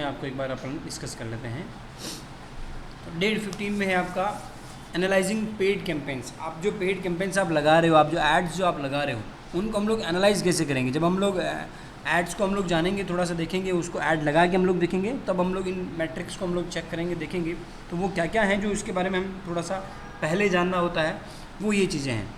आपको एक बार अपन डिस्कस कर लेते हैं। तो डे 15 में है आपका एनालाइजिंग पेड कैंपेन्स। आप जो पेड कैंपेन्स आप लगा रहे हो, आप जो एड्स जो आप लगा रहे हो, उनको हम लोग एनालाइज कैसे करेंगे। जब हम लोग एड्स को हम लोग जानेंगे, थोड़ा सा देखेंगे, उसको ऐड लगा के हम लोग देखेंगे, तब हम लोग इन मैट्रिक्स को हम लोग चेक करेंगे, देखेंगे तो वो क्या क्या हैं जो इसके बारे में हम थोड़ा सा पहले जानना होता है, वो ये चीज़ें हैं।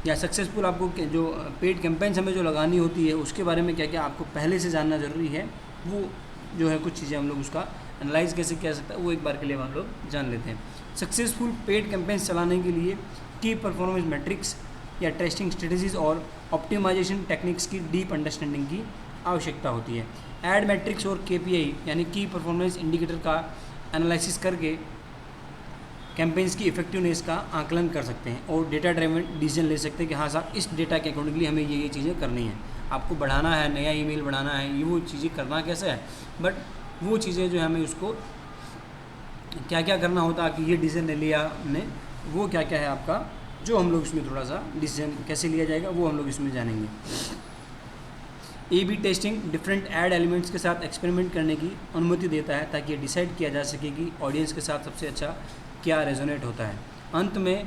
या सक्सेसफुल आपको जो पेड कैंपेन्स हमें जो लगानी होती है उसके बारे में क्या क्या आपको पहले से जानना ज़रूरी है, वो जो है कुछ चीज़ें हम लोग उसका एनालाइज कैसे किया सकता है, वो एक बार के लिए हम लोग जान लेते हैं। सक्सेसफुल पेड कैंपेन्स चलाने के लिए की परफॉर्मेंस मैट्रिक्स या टेस्टिंग स्ट्रेटजीज और ऑप्टिमाइजेशन टेक्निक्स की डीप अंडरस्टैंडिंग की आवश्यकता होती है। एड मैट्रिक्स और KPI यानी की परफॉर्मेंस इंडिकेटर का एनालिसिस करके कैंपेन्स की इफेक्टिवनेस का आकलन कर सकते हैं और डेटा ड्राइवन डिसीजन ले सकते हैं कि हाँ साहब इस डेटा के अकॉर्डिंगली हमें ये चीज़ें करनी है। आपको बढ़ाना है, नया ईमेल बढ़ाना है, ये वो चीज़ें करना कैसे है, बट वो चीज़ें जो है हमें उसको क्या क्या करना होता है कि ये डिसीजन ले लिया हमने, वो क्या क्या है आपका, जो हम लोग इसमें थोड़ा सा डिसीजन कैसे लिया जाएगा वो हम लोग इसमें जानेंगे। A/B testing different add elements के साथ एक्सपेरिमेंट करने की अनुमति देता है ताकि ये डिसाइड किया जा सके कि ऑडियंस के साथ सबसे अच्छा क्या रेजोनेट होता है। अंत में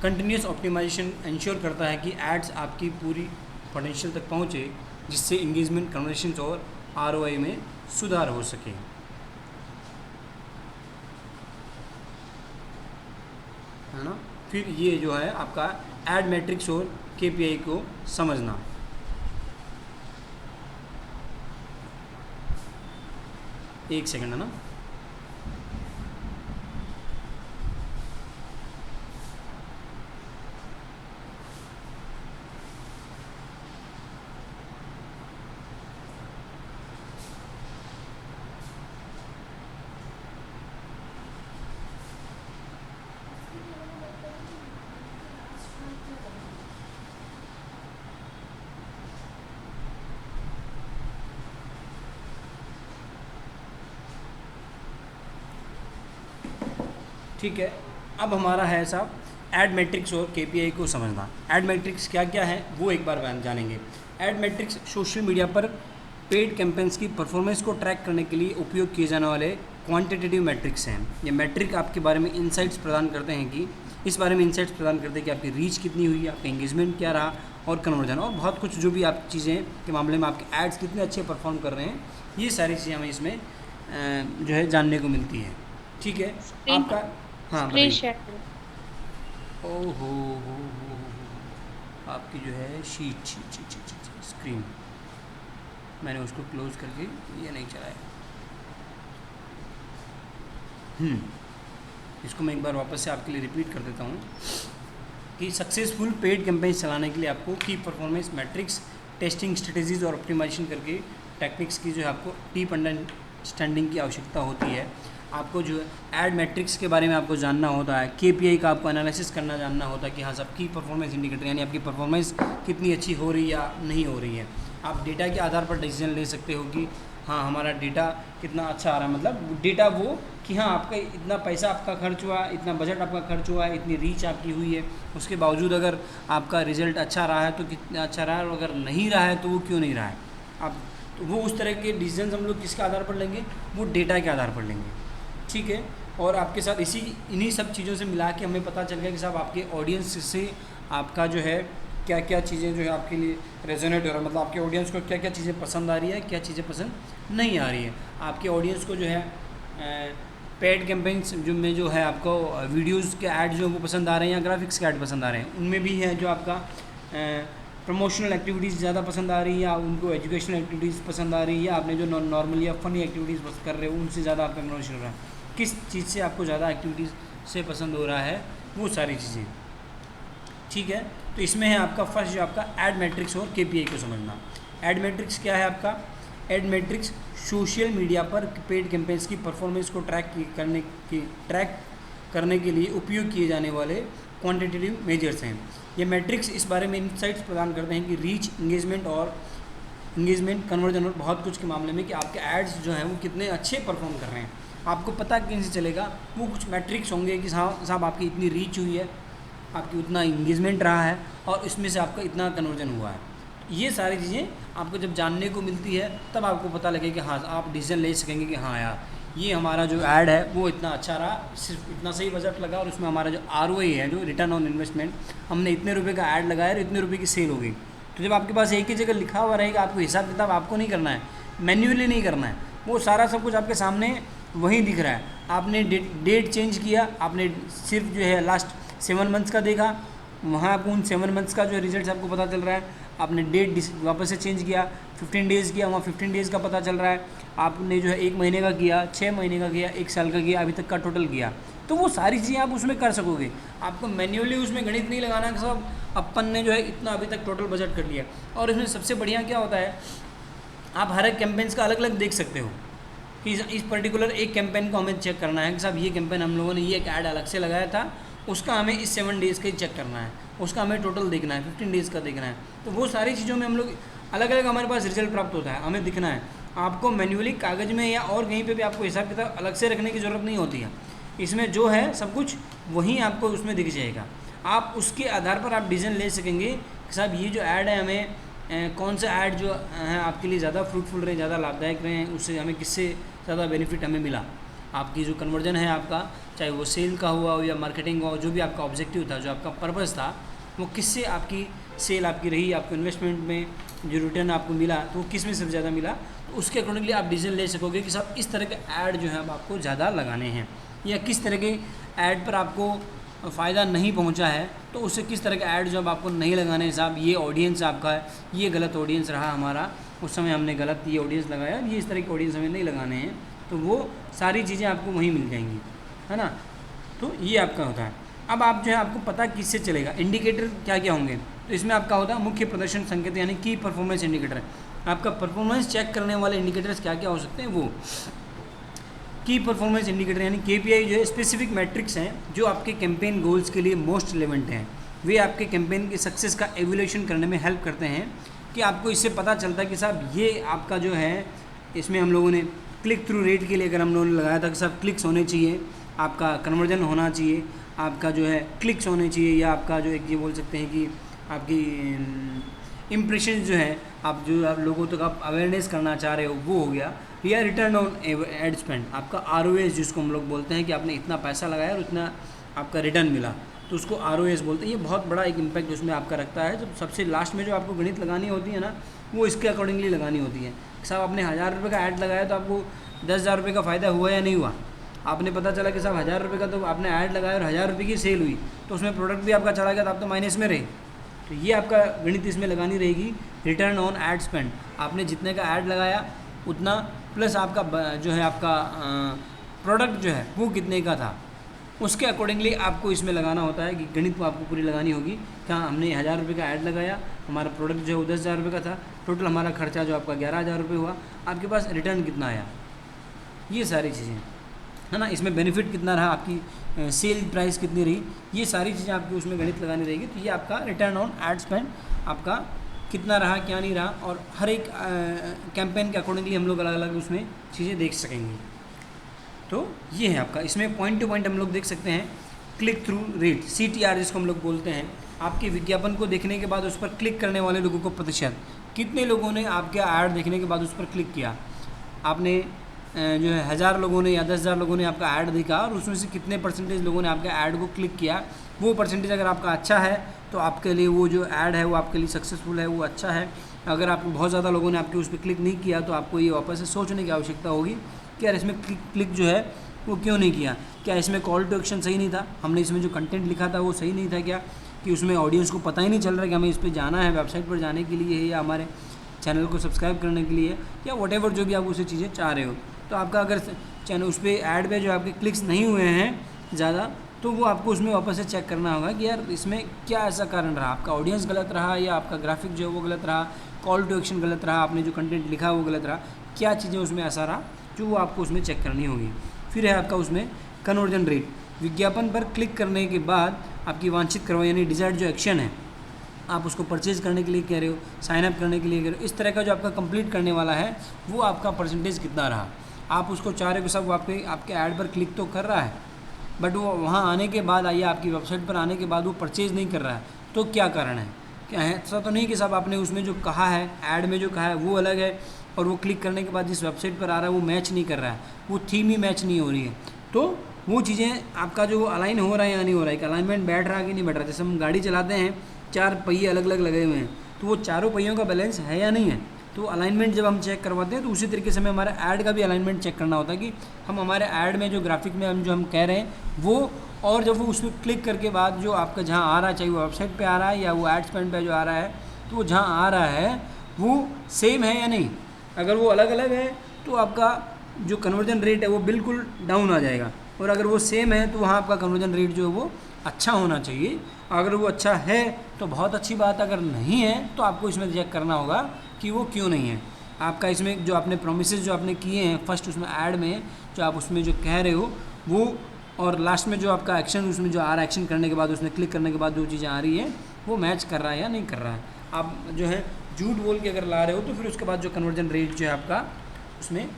कंटिन्यूस ऑप्टिमाइजेशन इंश्योर करता है कि एड्स आपकी पूरी पोटेंशियल तक पहुँचे, जिससे इंगेजमेंट, कन्वर्जन और ROI में सुधार हो सके। है ना। फिर ये जो है आपका एड मैट्रिक्स और KPI को समझना। एक सेकंड, है ना। ठीक है, अब हमारा है साहब एड मैट्रिक्स और KPI को समझना। एड मैट्रिक्स क्या क्या है वो एक बार जानेंगे। एड मैट्रिक्स सोशल मीडिया पर पेड कैंपेन्स की परफॉर्मेंस को ट्रैक करने के लिए उपयोग किए जाने वाले क्वांटिटेटिव मैट्रिक्स हैं। ये मैट्रिक आपके बारे में इंसाइट्स प्रदान करते हैं कि इस बारे में इंसाइट्स प्रदान करते हैं कि आपकी रीच कितनी हुई, आपका एंगेजमेंट क्या रहा और कन्वर्जन और बहुत कुछ जो भी आप चीज़ें के मामले में आपके एड्स कितने अच्छे परफॉर्म कर रहे हैं, ये सारी चीज़ें हमें इसमें जो है जानने को मिलती है। ठीक है, आपका हाँ बताइए। ओहो हो, आपकी जो है शीट स्क्रीन, मैंने उसको क्लोज करके ये नहीं चलाया। इसको मैं एक बार वापस से आपके लिए रिपीट कर देता हूँ कि सक्सेसफुल पेड कैंपेन चलाने के लिए आपको की परफॉर्मेंस मैट्रिक्स, टेस्टिंग स्ट्रेटजीज और ऑप्टिमाइजेशन करके टेक्निक्स की जो है आपको डीप अंडरस्टैंडिंग की आवश्यकता होती है। आपको जो एड मैट्रिक्स के बारे में आपको जानना होता है, KPI का आपको एनालिसिस करना जानना होता है कि हाँ सब की परफॉर्मेंस इंडिकेटर यानी आपकी परफॉर्मेंस कितनी अच्छी हो रही है या नहीं हो रही है। आप डेटा के आधार पर डिसीजन ले सकते हो कि हाँ हमारा डेटा कितना अच्छा आ रहा है, मतलब डेटा वो कि हाँ आपका इतना पैसा आपका खर्च हुआ, इतना बजट आपका खर्च हुआ है, इतनी रीच आपकी हुई है, उसके बावजूद अगर आपका रिजल्ट अच्छा रहा है तो कितना अच्छा रहा है, और अगर नहीं रहा है तो वो क्यों नहीं रहा है। आप तो वो उस तरह के डिसीजन हम लोग किसके आधार पर लेंगे, वो डेटा के आधार पर लेंगे। ठीक है, और आपके साथ इन्हीं सब चीज़ों से मिला के हमें पता चल गया कि साहब आपके ऑडियंस से आपका जो है क्या क्या चीज़ें जो है आपके लिए रेजोनेट हो रहा है, मतलब आपके ऑडियंस को क्या क्या चीज़ें पसंद आ रही है, क्या चीज़ें पसंद नहीं आ रही है। आपके ऑडियंस को जो है पेड कैंपेन्स जो है आपको वीडियोज़ के ऐड जो है वो पसंद आ रहे हैं या ग्राफिक्स के ऐड पसंद आ रहे हैं, उनमें भी है जो आपका प्रमोशनल एक्टिविटीज़ ज़्यादा पसंद आ रही है या उनको एजुकेशनल एक्टिविटीज़ पसंद आ रही है, या आपने जो नॉर्मल या फ़नी एक्टिविटीज़ कर रहे हो उनसे ज़्यादा आपका कन्वर्जन हो रहा है, किस चीज़ से आपको ज़्यादा एक्टिविटीज़ से पसंद हो रहा है, वो सारी चीज़ें। ठीक है, तो इसमें है आपका फर्स्ट जो आपका एड मैट्रिक्स और KPI को समझना। एड मैट्रिक्स क्या है आपका, एड मैट्रिक्स सोशल मीडिया पर पेड कैंपेन्स की परफॉर्मेंस को ट्रैक करने के लिए उपयोग किए जाने वाले क्वांटिटेटिव मेजर्स हैं। ये मैट्रिक्स इस बारे में इंसाइट्स प्रदान करते हैं कि रीच, इंगेजमेंट, कन्वर्जन और बहुत कुछ के मामले में कि आपके एड्स जो हैं वो कितने अच्छे परफॉर्म कर रहे हैं। आपको पता कैसे चलेगा, वो कुछ मैट्रिक्स होंगे कि साहब आपकी इतनी रीच हुई है, आपकी उतना इंगेजमेंट रहा है और इसमें से आपका इतना कन्वर्जन हुआ है। ये सारी चीज़ें आपको जब जानने को मिलती है तब आपको पता लगे कि हाँ आप डिसीजन ले सकेंगे कि हाँ यार ये हमारा जो ऐड है वो इतना अच्छा रहा, सिर्फ इतना सही बजट लगा और उसमें हमारा जो ROI है, जो रिटर्न ऑन इन्वेस्टमेंट, हमने इतने रुपए का ऐड लगाया और इतने रुपए की सेल हो गई। तो जब आपके पास एक ही जगह लिखा हुआ रहेगा, आपको हिसाब किताब आपको नहीं करना है, मैन्युअली नहीं करना है, वो सारा सब कुछ आपके सामने वहीं दिख रहा है। आपने डेट चेंज किया, आपने सिर्फ जो है लास्ट 7 मंथ्स का देखा, वहाँ आपको उन 7 मंथ्स का जो रिजल्ट आपको पता चल रहा है। आपने डेट वापस से चेंज किया, 15 डेज़ किया, वहाँ 15 डेज़ का पता चल रहा है। आपने जो है 1 महीने का किया, 6 महीने का किया, 1 साल का किया, अभी तक का टोटल किया। तो वो सारी चीज़ें आप उसमें कर सकोगे। आपको मैन्युअली उसमें गणित नहीं लगाना कि सब अपन ने जो है इतना अभी तक टोटल बजट कर लिया। और इसमें सबसे बढ़िया क्या होता है, आप हर एक कैंपेन्स का अलग अलग देख सकते हो कि इस पर्टिकुलर एक कैंपेन को हमें चेक करना है कि साहब ये कैंपेन हम लोगों ने ये एक ऐड अलग से लगाया था, उसका हमें इस 7 डेज़ का ही चेक करना है, उसका हमें टोटल देखना है, 15 डेज़ का देखना है। तो वो सारी चीज़ों में हम लोग अलग अलग हमारे पास रिजल्ट प्राप्त होता है, हमें दिखना है। आपको मैन्युअली कागज़ में या और कहीं पे भी आपको हिसाब किताब अलग से रखने की ज़रूरत नहीं होती है। इसमें जो है सब कुछ वहीं आपको उसमें दिख जाएगा। आप उसके आधार पर आप डिसीजन ले सकेंगे कि साहब ये जो ऐड है हमें कौन सा ऐड जो है आपके लिए ज़्यादा फ्रूटफुल रहे, ज़्यादा लाभदायक रहे, उससे हमें किससे ज़्यादा बेनिफिट हमें मिला। आपकी जो कन्वर्जन है आपका, चाहे वो सेल का हुआ हो या मार्केटिंग का हो, जो भी आपका ऑब्जेक्टिव था, जो आपका पर्पस था, वो किससे आपकी सेल आपकी रही, आपको इन्वेस्टमेंट में जो रिटर्न आपको मिला तो वो किस में सबसे ज़्यादा मिला। तो उसके अकॉर्डिंगली आप डिसीजन ले सकोगे कि साहब इस तरह के ऐड जो है अब आपको ज़्यादा लगाने हैं, या किस तरह के ऐड पर आपको फ़ायदा नहीं पहुंचा है तो उससे किस तरह के ऐड जो अब आपको नहीं लगाने हैं। साहब ये ऑडियंस आपका है, ये गलत ऑडियंस रहा हमारा, उस समय हमने गलत ये ऑडियंस लगाया, ये इस तरह के ऑडियंस हमें नहीं लगाने हैं। तो वो सारी चीज़ें आपको वहीं मिल जाएंगी, है ना। तो ये आपका होता है। अब आप जो है आपको पता किससे चलेगा, इंडिकेटर क्या क्या होंगे। तो इसमें आपका होता है मुख्य प्रदर्शन संकेत, यानी की परफॉर्मेंस इंडिकेटर। आपका परफॉर्मेंस चेक करने वाले इंडिकेटर्स क्या क्या हो सकते हैं, वो की परफॉर्मेंस इंडिकेटर यानी KPI जो है स्पेसिफिक मैट्रिक्स हैं जो आपके कैंपेन गोल्स के लिए मोस्ट रिलेवेंट हैं। वे आपके कैंपेन की सक्सेस का एवल्यूशन करने में हेल्प करते हैं कि आपको इससे पता चलता है कि साहब ये आपका जो है, इसमें हम लोगों ने क्लिक थ्रू रेट के लिए अगर हम लोगों ने लगाया था कि साहब क्लिक्स होने चाहिए, आपका कन्वर्जन होना चाहिए, आपका जो है क्लिक्स होने चाहिए, या आपका जो एक ये बोल सकते हैं कि आपकी इम्प्रेशन जो है, आप लोगों तक आप अवेयरनेस करना चाह रहे हो वो हो गया, या रिटर्न ऑन एड स्पेंड, आपका ROS जिसको हम लोग बोलते हैं कि आपने इतना पैसा लगाया और इतना आपका रिटर्न मिला, तो उसको ROS बोलते हैं। ये बहुत बड़ा एक इम्पैक्ट उसमें आपका रखता है। जब सबसे लास्ट में जो आपको गणित लगानी होती है ना, वो इसके अकॉर्डिंगली लगानी होती है। साहब आपने 1000 रुपये का ऐड लगाया तो आपको 10,000 रुपये का फ़ायदा हुआ या नहीं हुआ। आपने पता चला कि साहब 1000 रुपये का तो आपने ऐड लगाया और 1000 रुपये की सेल हुई, तो उसमें प्रोडक्ट भी आपका चला गया तो आप तो माइनस में रहे। तो ये आपका गणित इसमें लगानी रहेगी, रिटर्न ऑन एड स्पेंड। आपने जितने का ऐड लगाया उतना प्लस आपका जो है आपका प्रोडक्ट जो है वो कितने का था, उसके अकॉर्डिंगली आपको इसमें लगाना होता है कि गणित को आपको पूरी लगानी होगी। क्या हमने 1000 रुपये का ऐड लगाया, हमारा प्रोडक्ट जो है वो 10,000 रुपये का था, टोटल हमारा खर्चा जो आपका 11,000 रुपये हुआ, आपके पास रिटर्न कितना आया, ये सारी चीज़ें, है ना। इसमें बेनिफिट कितना रहा, आपकी सेल प्राइस कितनी रही, ये सारी चीज़ें आपकी उसमें गणित लगानी रहेगी। तो ये आपका रिटर्न ऑन एड स्पेंड आपका कितना रहा, क्या नहीं रहा, और हर एक कैंपेन के अकॉर्डिंगली हम लोग अलग अलग उसमें चीज़ें देख सकेंगे। तो ये है आपका, इसमें पॉइंट टू पॉइंट हम लोग देख सकते हैं क्लिक थ्रू रेट, CTR जिसको हम लोग बोलते हैं। आपके विज्ञापन को देखने के बाद उस पर क्लिक करने वाले लोगों को प्रतिशत, कितने लोगों ने आपके ऐड देखने के बाद उस पर क्लिक किया। आपने जो है 1000 लोगों ने या 10,000 लोगों ने आपका ऐड देखा और उसमें से कितने परसेंटेज लोगों ने आपके ऐड को क्लिक किया, वो परसेंटेज अगर आपका अच्छा है तो आपके लिए वो जो ऐड है वो आपके लिए सक्सेसफुल है, वो अच्छा है। अगर आप बहुत ज़्यादा लोगों ने आपके उस पर क्लिक नहीं किया तो आपको ये वापस से सोचने की आवश्यकता होगी कि यार इसमें क्लिक जो है वो क्यों नहीं किया, क्या इसमें कॉल टू एक्शन सही नहीं था, हमने इसमें जो कंटेंट लिखा था वो सही नहीं था क्या, कि उसमें ऑडियंस को पता ही नहीं चल रहा है कि हमें इस पर जाना है, वेबसाइट पर जाने के लिए है या हमारे चैनल को सब्सक्राइब करने के लिए, या व्हाटएवर जो भी आप उसे चीज़ें चाह रहे हो। तो आपका अगर चैनल उस पर ऐड पे जो आपके क्लिक्स नहीं हुए हैं ज़्यादा, तो वो आपको उसमें वापस से चेक करना होगा कि यार इसमें क्या ऐसा कारण रहा, आपका ऑडियंस गलत रहा या आपका ग्राफिक जो है वो गलत रहा, कॉल टू एक्शन गलत रहा, आपने जो कंटेंट लिखा वो गलत रहा, क्या चीज़ें उसमें ऐसा रहा जो वो आपको उसमें चेक करनी होगी। फिर है आपका उसमें कन्वर्जन रेट, विज्ञापन पर क्लिक करने के बाद आपकी वांछित करवाई यानी डिज़ायर्ड जो एक्शन है, आप उसको परचेज़ करने के लिए कह रहे हो, साइन अप करने के लिए कह रहे हो, इस तरह का जो आपका कंप्लीट करने वाला है वो आपका परसेंटेज कितना रहा। आप उसको चाह रहे हो कि सब आपके ऐड पर क्लिक तो कर रहा है, बट वो वहाँ आने के बाद, आइए आपकी वेबसाइट पर आने के बाद वो परचेज़ नहीं कर रहा है, तो क्या कारण है। क्या है, ऐसा तो नहीं कि साहब आपने उसमें जो कहा है, ऐड में जो कहा है वो अलग है और वो क्लिक करने के बाद जिस वेबसाइट पर आ रहा है वो मैच नहीं कर रहा है, वो थीम ही मैच नहीं हो रही है। तो वो चीज़ें आपका जो अलाइन हो रहा है या नहीं हो रहा है, कि अलाइनमेंट बैठ रहा है कि नहीं बैठ रहा है। जैसे हम गाड़ी चलाते हैं, 4 पहिए अलग अलग लगे हुए हैं, तो वो चारों पहियों का बैलेंस है या नहीं है। तो अलाइनमेंट जब हम चेक करवाते हैं तो उसी तरीके से हमें हमारा ऐड का भी अलाइनमेंट चेक करना होता है कि हम हमारे ऐड में जो ग्राफिक में हम जो हम कह रहे हैं वो, और जब वो उसमें क्लिक करके बाद जो आपका जहाँ आ रहा है, चाहे वो वेबसाइट पे आ रहा है या वो एड स्पेंड पे जो आ रहा है, तो वो जहाँ आ रहा है वो सेम है या नहीं। अगर वो अलग अलग है तो आपका जो कन्वर्जन रेट है वो बिल्कुल डाउन आ जाएगा, और अगर वो सेम है तो वहाँ आपका कन्वर्जन रेट जो है वो अच्छा होना चाहिए। अगर वो अच्छा है तो बहुत अच्छी बात, अगर नहीं है तो आपको इसमें चेक करना होगा कि वो क्यों नहीं है। आपका इसमें जो आपने प्रोमिसेस जो आपने किए हैं फर्स्ट उसमें ऐड में, जो आप उसमें जो कह रहे हो वो, और लास्ट में जो आपका एक्शन उसमें जो आ रहा है, एक्शन करने के बाद उसमें क्लिक करने के बाद जो चीज़ें आ रही है वो मैच कर रहा है या नहीं कर रहा है। आप जो है झूठ बोल के अगर ला रहे हो तो फिर उसके बाद जो कन्वर्जन रेट जो है आपका उसमें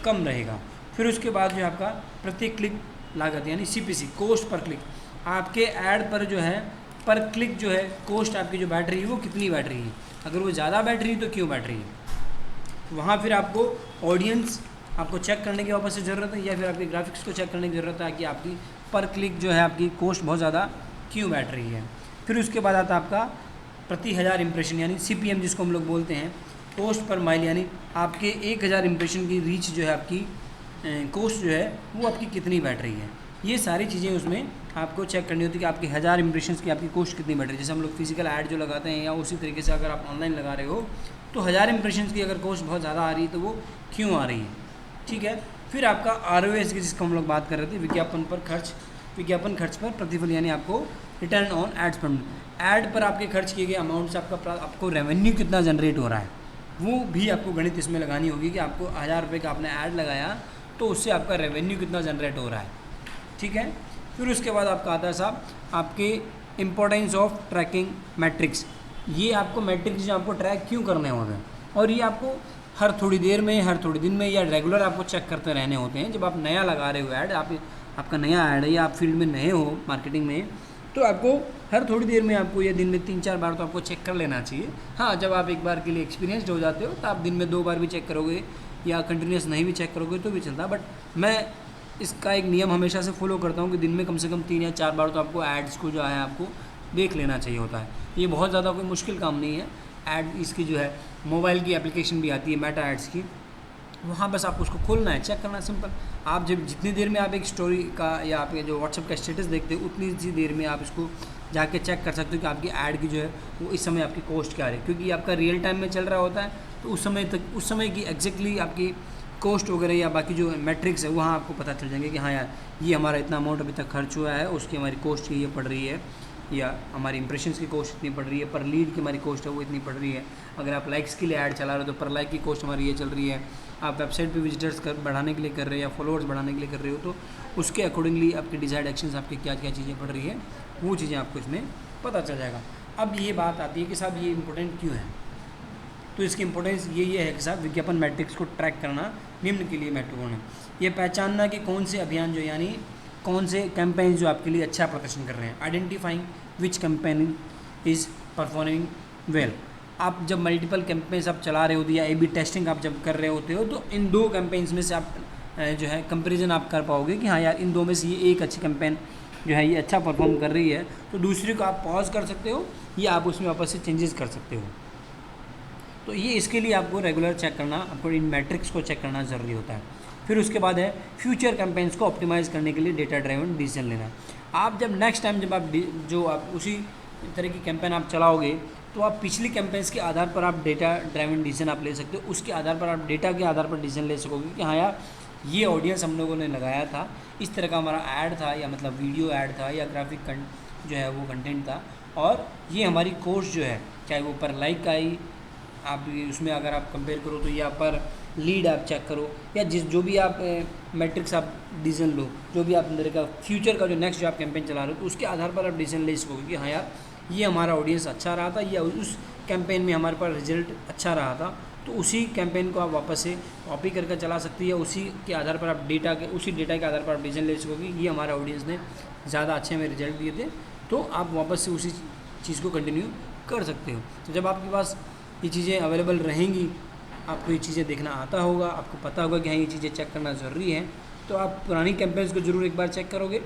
कम रहेगा। फिर उसके बाद जो है आपका प्रति क्लिक लागत यानी CPC, कॉस्ट पर क्लिक, आपके ऐड पर जो है पर क्लिक जो है कॉस्ट आपकी जो बैठ रही है वो कितनी बैठ रही है। अगर वो ज़्यादा बैठ रही है तो क्यों बैठ रही है। वहाँ फिर आपको ऑडियंस आपको चेक करने की वापस से ज़रूरत है, या फिर आपके ग्राफिक्स को चेक करने की ज़रूरत है कि आपकी पर क्लिक जो है आपकी कॉस्ट बहुत ज़्यादा क्यों बैठ रही है। फिर उसके बाद आता है आपका प्रति 1000 इंप्रेशन यानी CPM जिसको हम लोग बोलते हैं, कॉस्ट पर माइल, यानी आपके 1000 इंप्रेशन की रीच जो है आपकी कॉस्ट जो है वो आपकी कितनी बैठ रही है। ये सारी चीज़ें उसमें आपको चेक करनी होती है कि आपकी 1000 इंप्रेशंस की आपकी कॉस्ट कितनी बैठ रही है। जैसे हम लोग फिजिकल ऐड जो लगाते हैं या उसी तरीके से अगर आप ऑनलाइन लगा रहे हो तो 1000 इंप्रेशंस की अगर कॉस्ट बहुत ज़्यादा आ रही है तो वो क्यों आ रही है, ठीक है। फिर आपका ROAS की जिसको हम लोग बात कर रहे थे, विज्ञापन पर खर्च, विज्ञापन खर्च पर प्रतिफल, यानी आपको return on ad spend, add पर आपके खर्च किए गए अमाउंट से आपको रेवेन्यू कितना जनरेट हो रहा है, वो भी आपको गणित इसमें लगानी होगी कि आपको 1000 रुपये का आपने ऐड लगाया तो उससे आपका रेवेन्यू कितना जनरेट हो रहा है, ठीक है। फिर उसके बाद आपका आता है साहब आपके इम्पोर्टेंस ऑफ ट्रैकिंग मैट्रिक्स। ये आपको मैट्रिक्स जो आपको ट्रैक क्यों करने होते हैं, और ये आपको हर थोड़ी देर में, हर थोड़ी दिन में या रेगुलर आपको चेक करते रहने होते हैं। जब आप नया लगा रहे हो ऐड, आपका नया ऐड है या आप फील्ड में नए हो मार्केटिंग में, तो आपको हर थोड़ी देर में आपको या दिन में 3-4 बार तो आपको चेक कर लेना चाहिए। हाँ, जब आप एक बार के लिए एक्सपीरियंसड हो जाते हो तो आप दिन में 2 बार भी चेक करोगे या कंटिन्यूस नहीं भी चेक करोगे तो भी चलता है। बट मैं इसका एक नियम हमेशा से फॉलो करता हूँ कि दिन में कम से कम 3 या 4 बार तो आपको एड्स को जो है आपको देख लेना चाहिए होता है। ये बहुत ज़्यादा कोई मुश्किल काम नहीं है। ऐड इसकी जो है मोबाइल की एप्लीकेशन भी आती है मेटा एड्स की, वहाँ बस आपको उसको खोलना है, चेक करना है, सिंपल। आप जब जितनी देर में आप एक स्टोरी का या आपके जो व्हाट्सएप का स्टेटस देखते हो उतनी सी देर में आप इसको जाके चेक कर सकते हो कि आपकी ऐड की जो है वो इस समय आपकी कॉस्ट क्या है, क्योंकि आपका रियल टाइम में चल रहा होता है। तो उस समय की एग्जैक्टली आपकी कॉस्ट वगैरह या बाकी जो मैट्रिक्स है वहाँ आपको पता चल जाएंगे कि हाँ यार ये हमारा इतना अमाउंट अभी तक खर्च हुआ है, उसकी हमारी कॉस्ट ये पड़ रही है, या हमारी इंप्रेशंस की कॉस्ट इतनी पड़ रही है, पर लीड की हमारी कॉस्ट है वो इतनी पड़ रही है। अगर आप लाइक्स के लिए ऐड चला रहे हो तो पर लाइक की कॉस्ट हमारी ये चल रही है। आप वेबसाइट पे विजिटर्स बढ़ाने के लिए कर रहे हो या फॉलोअर्स बढ़ाने के लिए कर रहे हो तो उसके अकॉर्डिंगली आपके डिजायर्ड एक्शंस आपकी क्या क्या चीज़ें पड़ रही है वो चीज़ें आपको इसमें पता चल जाएगा। अब ये बात आती है कि साहब ये इंपॉर्टेंट क्यों है, तो इसकी इंपॉर्टेंस ये है कि साहब विज्ञापन मैट्रिक्स को ट्रैक करना निम्न के लिए महत्वपूर्ण है। ये पहचानना कि कौन से अभियान जो यानी कौन से कैंपेन जो आपके लिए अच्छा प्रदर्शन कर रहे हैं। Identifying which campaign is performing well. आप जब मल्टीपल कैंपेन्स आप चला रहे होते या A/B टेस्टिंग आप जब कर रहे होते हो तो इन 2 कैंपेन्स में से आप जो है कंपैरिजन आप कर पाओगे कि हाँ यार इन 2 में से ये एक अच्छी कैंपेन जो है ये अच्छा परफॉर्म कर रही है, तो दूसरे को आप पॉज कर सकते हो या आप उसमें वापस से चेंजेस कर सकते हो। तो ये इसके लिए आपको रेगुलर चेक करना, आपको इन मैट्रिक्स को चेक करना ज़रूरी होता है। फिर उसके बाद है फ्यूचर कैंपेन्स को ऑप्टिमाइज़ करने के लिए डेटा ड्राइवन डिसीजन लेना। आप जब नेक्स्ट टाइम जब आप उसी तरह की कैंपेन आप चलाओगे तो आप पिछली कैंपेन्स के आधार पर आप डेटा ड्राइवन डिसीजन आप ले सकते हो। उसके आधार पर आप डेटा के आधार पर डिसीजन ले सकोगे कि हाँ यार ये ऑडियंस हम लोगों ने लगाया था, इस तरह का हमारा ऐड था या मतलब वीडियो ऐड था या ग्राफिक जो है वो कंटेंट था, और ये हमारी कॉस्ट जो है चाहे वो पर लाइक का आई आप उसमें अगर आप कंपेयर करो तो या पर लीड आप चेक करो या जो भी आप मैट्रिक्स आप डिसीजन लो, जो भी आप अंदर का फ्यूचर का जो नेक्स्ट जो आप कैंपेन चला रहे हो तो उसके आधार पर आप डिसीजन ले सकोगे कि हाँ यार ये हमारा ऑडियंस अच्छा रहा था या उस कैंपेन में हमारे पास रिजल्ट अच्छा रहा था, तो उसी कैंपेन को आप वापस से कॉपी करके चला सकते हैं या उसी के आधार पर आप उसी डेटा के आधार पर आप डिसीजन ले सकोगे ये हमारा ऑडियंस ने ज़्यादा अच्छे में रिजल्ट दिए थे, तो आप वापस से उसी चीज़ को कंटिन्यू कर सकते हो। तो जब आपके पास ये चीज़ें अवेलेबल रहेंगी, आपको ये चीज़ें देखना आता होगा, आपको पता होगा कि हाँ ये चीज़ें चेक करना ज़रूरी है, तो आप पुरानी कैंपेन्स को ज़रूर एक बार चेक करोगे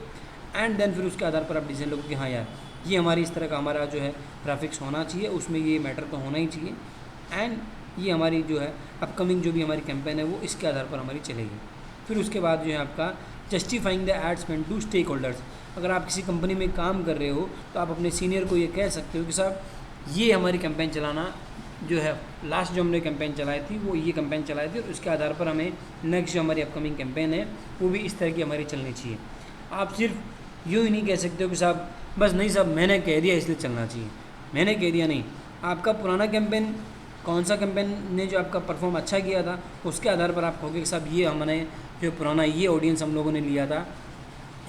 एंड देन फिर उसके आधार पर आप डिसीजन लोगे कि हाँ यार ये हमारी इस तरह का हमारा जो है ग्राफिक्स होना चाहिए, उसमें ये मैटर तो होना ही चाहिए एंड ये हमारी जो है अपकमिंग जो भी हमारी कैंपेन है वो इसके आधार पर हमारी चलेगी। फिर उसके बाद जो है आपका justifying the ad spend to stakeholders. अगर आप किसी कंपनी में काम कर रहे हो तो आप अपने सीनियर को ये कह सकते हो कि साहब ये हमारी कैंपेन चलाना जो है, लास्ट जो हमने कैंपेन चलाई थी वो ये कैंपेन चलाई थी और उसके आधार पर हमें नेक्स्ट जो हमारी अपकमिंग कैंपेन है वो भी इस तरह की हमारी चलनी चाहिए। आप सिर्फ यूँ ही नहीं कह सकते हो कि साहब बस नहीं साहब मैंने कह दिया इसलिए चलना चाहिए, मैंने कह दिया नहीं। आपका पुराना कैंपेन कौन सा कैंपेन ने जो आपका परफॉर्म अच्छा किया था उसके आधार पर आप कहोगे कि साहब ये हमने जो पुराना ये ऑडियंस हम लोगों ने लिया था,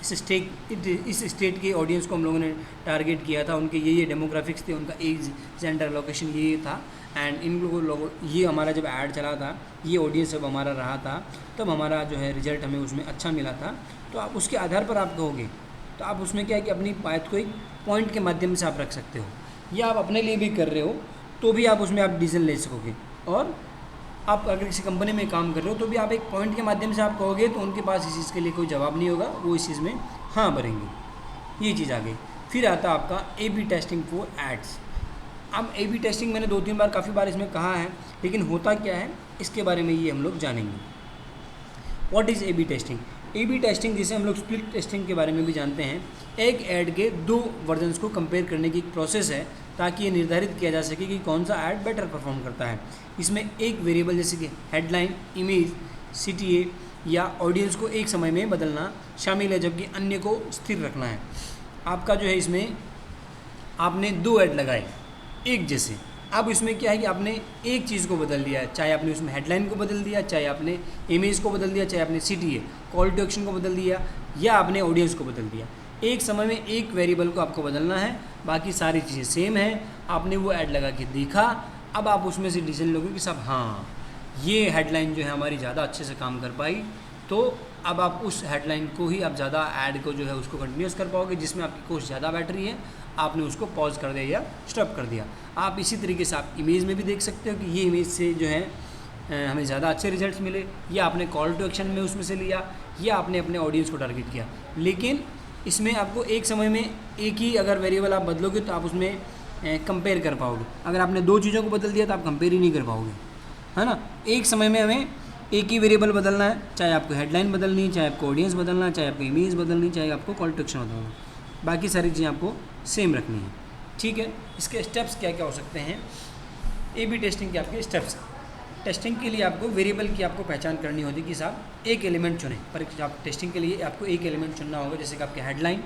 इस स्टेट के ऑडियंस को हम लोगों ने टारगेट किया था, उनके ये डेमोग्राफिक्स थे, उनका एज जेंडर लोकेशन ये था एंड इन लोगों ये हमारा जब ऐड चला था ये ऑडियंस जब हमारा रहा था तब हमारा जो है रिजल्ट हमें उसमें अच्छा मिला था। तो आप उसके आधार पर आप कहोगे, तो आप उसमें क्या है कि अपनी बात को एक पॉइंट के माध्यम से आप रख सकते हो, या आप अपने लिए भी कर रहे हो तो भी आप उसमें आप डिसीजन ले सकोगे। और आप अगर किसी कंपनी में काम कर रहे हो तो भी आप एक पॉइंट के माध्यम से आप कहोगे तो उनके पास इस चीज़ के लिए कोई जवाब नहीं होगा, वो इस चीज़ में हाँ भरेंगे। ये चीज़ आ गई। फिर आता आपका A/B टेस्टिंग फॉर एड्स। अब A/B टेस्टिंग मैंने 2-3 बार काफ़ी बार इसमें कहा है, लेकिन होता क्या है इसके बारे में ये हम लोग जानेंगे। What is A/B testing? A/B testing जिसे हम लोग स्प्लिट टेस्टिंग के बारे में भी जानते हैं, एक ऐड के 2 वर्जन्स को कंपेयर करने की एक प्रोसेस है ताकि ये निर्धारित किया जा सके कि कौन सा ऐड बेटर परफॉर्म करता है। इसमें एक वेरिएबल जैसे कि हेडलाइन, इमेज, CTA या ऑडियंस को एक समय में बदलना शामिल है, जबकि अन्य को स्थिर रखना है। आपका जो है इसमें आपने 2 ऐड लगाए एक जैसे, अब इसमें क्या है कि आपने एक चीज़ को बदल दिया है, चाहे आपने उसमें हेडलाइन को बदल दिया, चाहे आपने इमेज को बदल दिया, चाहे आपने CTA कॉल टू एक्शन को बदल दिया, या आपने ऑडियंस को बदल दिया। एक समय में एक वेरिएबल को आपको बदलना है, बाकी सारी चीज़ें सेम है। आपने वो ऐड लगा के देखा, अब आप उसमें से डिसीजन लोगे कि साहब हाँ ये हेडलाइन जो है हमारी ज़्यादा अच्छे से काम कर पाई, तो अब आप उस हेडलाइन को ही आप ज़्यादा ऐड को जो है उसको कंटिन्यूस कर पाओगे, जिसमें आपकी कोस्ट ज़्यादा बैटरी है, आपने उसको पॉज कर दिया या स्टॉप कर दिया। आप इसी तरीके से आप इमेज में भी देख सकते हो कि ये इमेज से जो है हमें ज़्यादा अच्छे रिजल्ट्स मिले, या आपने कॉल टू एक्शन में उसमें से लिया, या आपने अपने ऑडियंस को टारगेट किया। लेकिन इसमें आपको एक समय में एक ही अगर वेरिएबल आप बदलोगे तो आप उसमें कंपेयर कर पाओगे। अगर आपने 2 चीज़ों को बदल दिया तो आप कंपेयर ही नहीं कर पाओगे, है ना। एक समय में हमें एक ही वेरिएबल बदलना है, चाहे आपको हेडलाइन बदलनी है, चाहे आपको ऑडियंस बदलना है, चाहे आपको इमेज बदलनी है, चाहे आपको कॉल टू एक्शन बदलना है, बाकी सारी चीज़ें आपको सेम रखनी है। ठीक है, इसके स्टेप्स क्या क्या हो सकते हैं A/B टेस्टिंग के आपके स्टेप्स। टेस्टिंग के लिए आपको वेरिएबल की आपको पहचान करनी होती है कि साहब एक एलिमेंट चुनें, पर आप टेस्टिंग के लिए आपको एक एलिमेंट चुनना होगा, जैसे कि आपका हेडलाइन,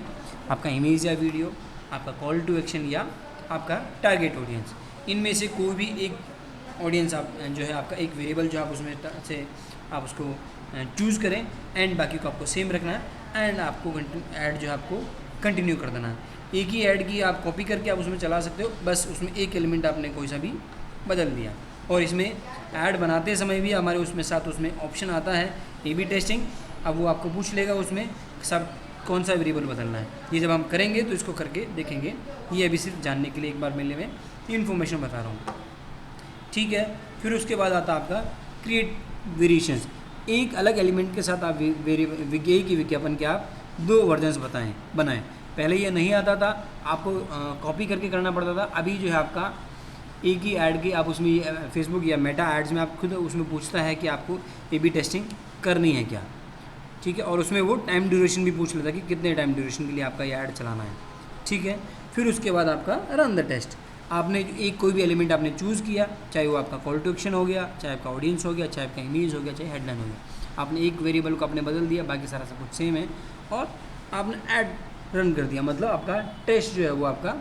आपका इमेज या वीडियो, आपका कॉल टू एक्शन या आपका टारगेट ऑडियंस। इनमें से कोई भी एक ऑडियंस आप जो है आपका एक वेरिएबल जो आप उसमें से आप उसको चूज़ करें एंड बाकी को आपको सेम रखना है एंड आपको ऐड जो है आपको कंटिन्यू कर देना है। एक ही ऐड की आप कॉपी करके आप उसमें चला सकते हो, बस उसमें एक एलिमेंट आपने कोई सा भी बदल दिया। और इसमें ऐड बनाते समय भी हमारे उसमें साथ उसमें ऑप्शन आता है A/B टेस्टिंग। अब वो आपको पूछ लेगा उसमें सब कौन सा वेरिएबल बदलना है। ये जब हम करेंगे तो इसको करके देखेंगे, ये अभी सिर्फ जानने के लिए एक बार मेले में इन्फॉर्मेशन बता रहा हूँ। ठीक है, फिर उसके बाद आता है आपका क्रिएट वेरिएशंस। एक अलग एलिमेंट के साथ आप एक ही विज्ञापन के आप 2 वर्जन्स बनाएं। पहले ये नहीं आता था, आपको कॉपी करके करना पड़ता था। अभी जो है आपका एक ही ऐड के आप उसमें फेसबुक या मेटा एड्स में आप खुद उसमें पूछता है कि आपको A/B टेस्टिंग करनी है क्या। ठीक है, और उसमें वो टाइम ड्यूरेशन भी पूछ लेता है कि कितने टाइम ड्यूरेशन के लिए आपका ये ऐड चलाना है। ठीक है, फिर उसके बाद आपका रन द टेस्ट। आपने एक कोई भी एलिमेंट आपने चूज़ किया, चाहे वो आपका कॉल टू एक्शन हो गया, चाहे आपका ऑडियंस हो गया, चाहे आपका इमेज हो गया, चाहे हेडलाइन हो गया। आपने एक वेरिएबल को आपने बदल दिया, बाकी सारा सब कुछ सेम है, और आपने ऐड रन कर दिया, मतलब आपका टेस्ट जो है वो आपका